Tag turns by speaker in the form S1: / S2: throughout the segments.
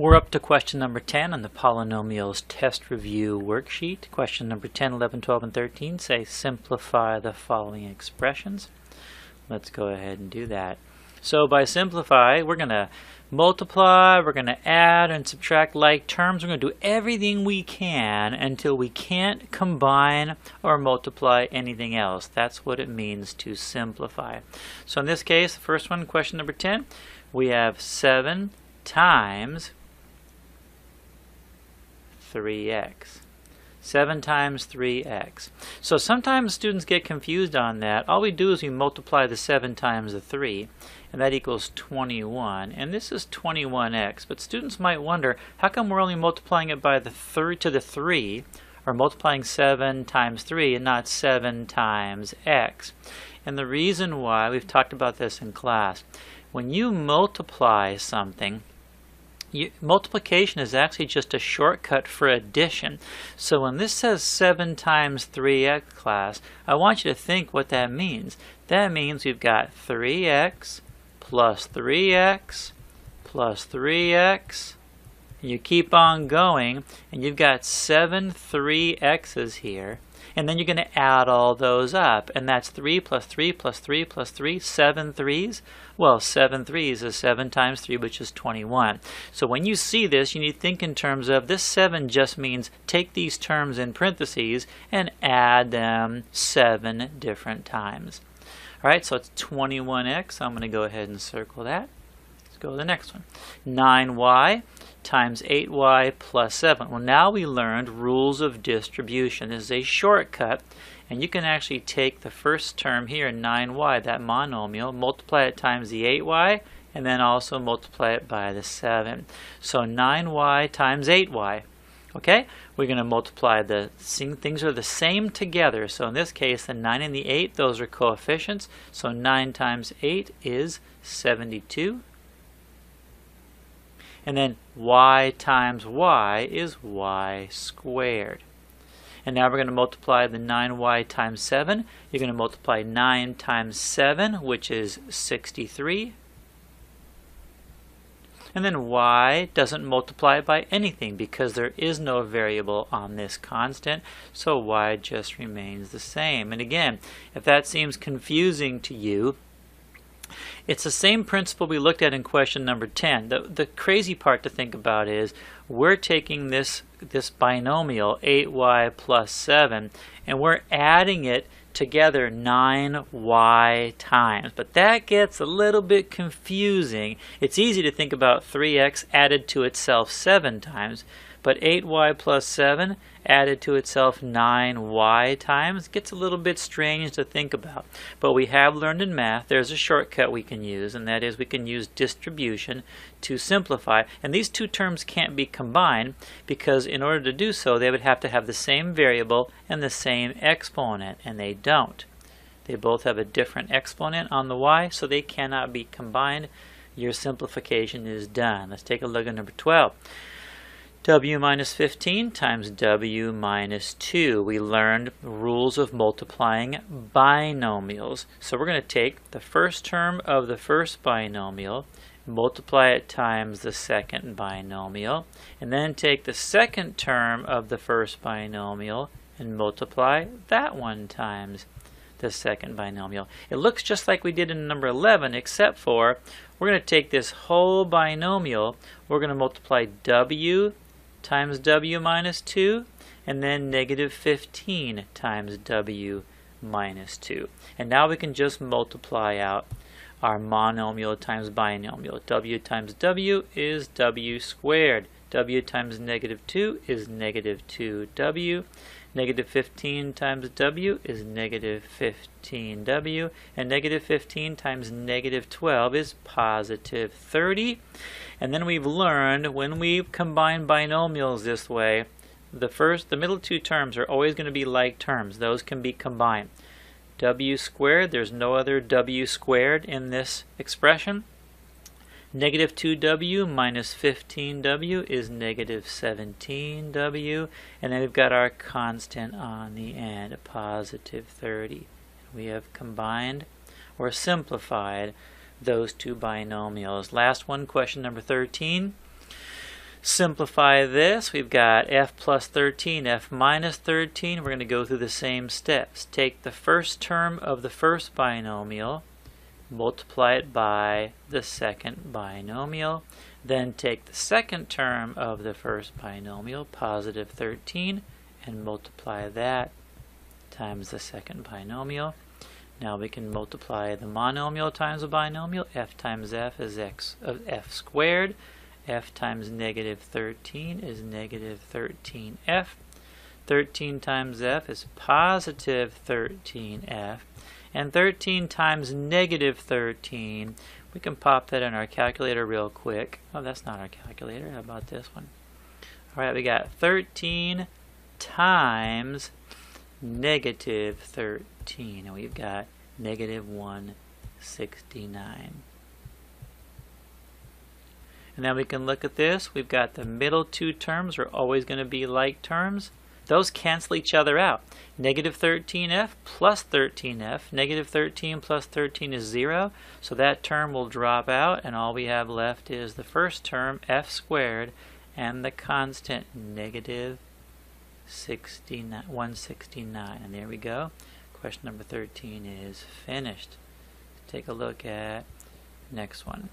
S1: We're up to question number 10 on the Polynomials test review worksheet. Question number 10, 11, 12, and 13 say simplify the following expressions. Let's go ahead and do that. So by simplify, we're going to multiply, we're going to add and subtract like terms. We're going to do everything we can until we can't combine or multiply anything else. That's what it means to simplify. So in this case, the first one, question number 10, we have 7 times 3x. 7 times 3x. So sometimes students get confused on that. All we do is we multiply the 7 times the 3, and that equals 21. And this is 21x. But students might wonder, how come we're only multiplying it by the 3 to the 3, or multiplying 7 times 3 and not 7 times x? And the reason why, we've talked about this in class, when you multiply something, multiplication is actually just a shortcut for addition. So when this says 7 times 3x, class, I want you to think what that means. That means we've got 3x plus 3x plus 3x. You keep on going, and you've got 7 3x's here. And then you're going to add all those up, and that's 3 plus 3 plus 3 plus 3, 7 3's. Well, 7 3's is 7 times 3, which is 21. So when you see this, you need to think in terms of this 7 just means take these terms in parentheses and add them 7 different times. All right, so it's 21x. I'm going to go ahead and circle that. Let's go to the next one. 9y times 8y plus 7. Well, now we learned rules of distribution. This is a shortcut, and you can actually take the first term here, 9y, that monomial, multiply it times the 8y, and then also multiply it by the 7. So 9y times 8y. Okay, we're going to multiply the things are the same together. So in this case, the 9 and the 8, those are coefficients. So 9 times 8 is 72. And then y times y is y squared. And now we're going to multiply the 9y times 7. You're going to multiply 9 times 7, which is 63. And then y doesn't multiply by anything because there is no variable on this constant, so y just remains the same. And again, if that seems confusing to you, it's the same principle we looked at in question number 10. The crazy part to think about is we're taking this binomial, 8y plus 7, and we're adding it together 9y times. But that gets a little bit confusing. It's easy to think about 3x added to itself 7 times, but 8y plus 7 added to itself 9y times gets a little bit strange to think about. But we have learned in math there's a shortcut we can use, and that is we can use distribution to simplify. And these two terms can't be combined because in order to do so they would have to have the same variable and the same exponent, and they don't. They both have a different exponent on the y, so they cannot be combined. Your simplification is done. Let's take a look at number 12. W minus 15 times W minus 2. We learned rules of multiplying binomials. So we're going to take the first term of the first binomial, multiply it times the second binomial, and then take the second term of the first binomial and multiply that one times the second binomial. It looks just like we did in number 11, except for we're going to take this whole binomial, we're going to multiply W times W minus 2, and then negative 15 times W minus 2. And now we can just multiply out our monomial times binomial. W times W is W squared. W times negative 2 is negative 2W. Negative 15 times W is negative 15W. And negative 15 times negative 12 is positive 30. And then we've learned when we combine binomials this way, the middle two terms are always going to be like terms. Those can be combined. W squared, there's no other W squared in this expression. Negative 2W minus 15W is negative 17W. And then we've got our constant on the end, positive 30. We have combined or simplified those two binomials. Last one, question number 13. Simplify this. We've got f plus 13, f minus 13. We're going to go through the same steps. Take the first term of the first binomial, multiply it by the second binomial. Then take the second term of the first binomial, positive 13, and multiply that times the second binomial. Now we can multiply the monomial times the binomial. F times f is f squared. F times negative 13 is negative 13f. 13 times f is positive 13f. And 13 times negative 13, we can pop that in our calculator real quick. Oh, that's not our calculator. How about this one? All right, we got 13 times negative 13, and we've got negative 169. And now we can look at this. We've got the middle two terms are always going to be like terms. Those cancel each other out. Negative 13f plus 13f. Negative 13 plus 13 is 0. So that term will drop out, and all we have left is the first term, f squared, and the constant, negative 169. And there we go. Question number 13 is finished. Take a look at next one.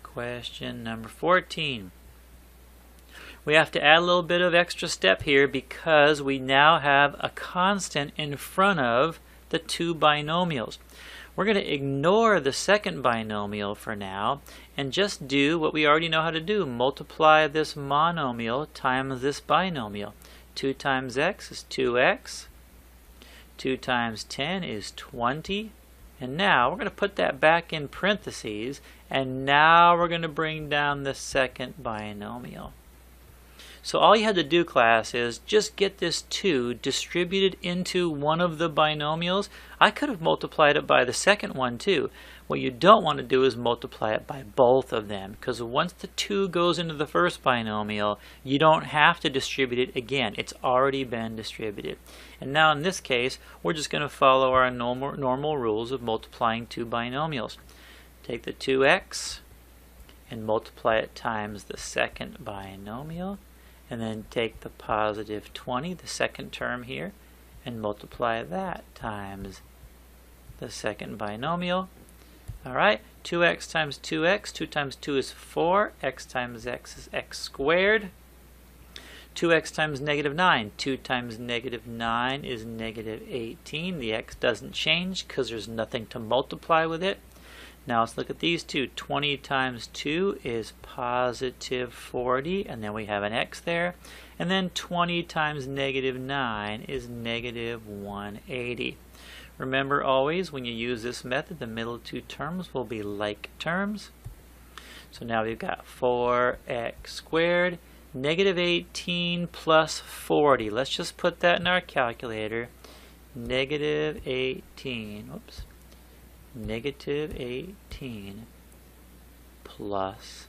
S1: Question number 14. We have to add a little bit of extra step here because we now have a constant in front of the two binomials. We're going to ignore the second binomial for now and just do what we already know how to do. Multiply this monomial times this binomial. 2 times x is 2x. 2 times 10 is 20. And now we're going to put that back in parentheses, and now we're going to bring down the second binomial. So all you have to do, class, is just get this 2 distributed into one of the binomials. I could have multiplied it by the second one too. What you don't want to do is multiply it by both of them, because once the 2 goes into the first binomial, you don't have to distribute it again. It's already been distributed. And now in this case, we're just going to follow our normal rules of multiplying two binomials. Take the 2x and multiply it times the second binomial. And then take the positive 20, the second term here, and multiply that times the second binomial. All right, 2x times 2x, 2 times 2 is 4, x times x is x squared. 2x times negative 9, 2 times negative 9 is negative 18. The x doesn't change because there's nothing to multiply with it. Now let's look at these two. 20 times 2 is positive 40, and then we have an x there. And then 20 times negative 9 is negative 180. Remember always, when you use this method, the middle two terms will be like terms. So now we've got 4x squared, negative 18 plus 40. Let's just put that in our calculator. Negative 18, whoops. Negative 18 plus,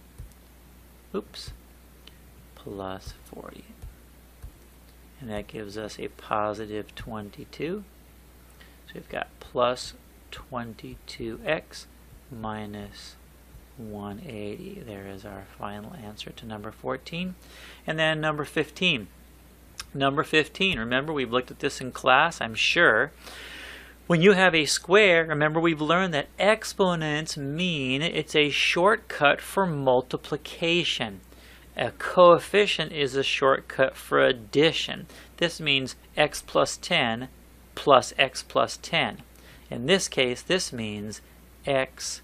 S1: plus 40. And that gives us a positive 22. So we've got plus 22x minus 180. There is our final answer to number 14. And then number 15. Number 15, remember we've looked at this in class, I'm sure. When you have a square, remember we've learned that exponents mean it's a shortcut for multiplication. A coefficient is a shortcut for addition. This means x plus 10 plus x plus 10. In this case, this means x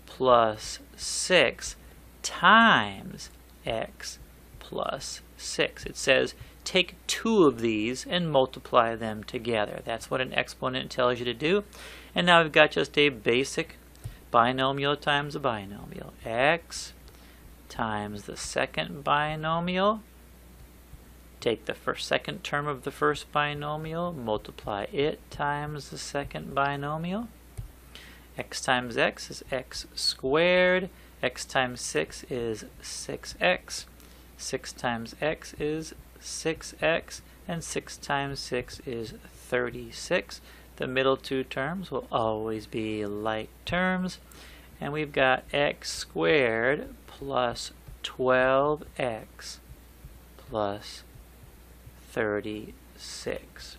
S1: plus 6 times x plus 6. It says take 2 of these and multiply them together. That's what an exponent tells you to do. And now we've got just a basic binomial times a binomial. X times the second binomial. Take the second term of the first binomial, multiply it times the second binomial. X times x is x squared. X times 6 is 6x. 6 times x is 6x, and 6 times 6 is 36. The middle two terms will always be like terms. And we've got x squared plus 12x plus 36.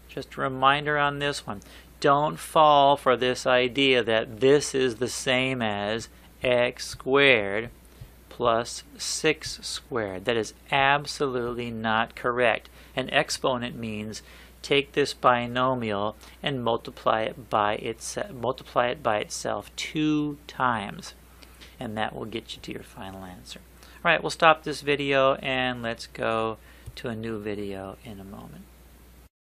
S1: Just a reminder on this one. Don't fall for this idea that this is the same as x squared plus 6 squared. That is absolutely not correct. An exponent means take this binomial and multiply it by itself 2 times, and that will get you to your final answer. Alright, we'll stop this video and let's go to a new video in a moment.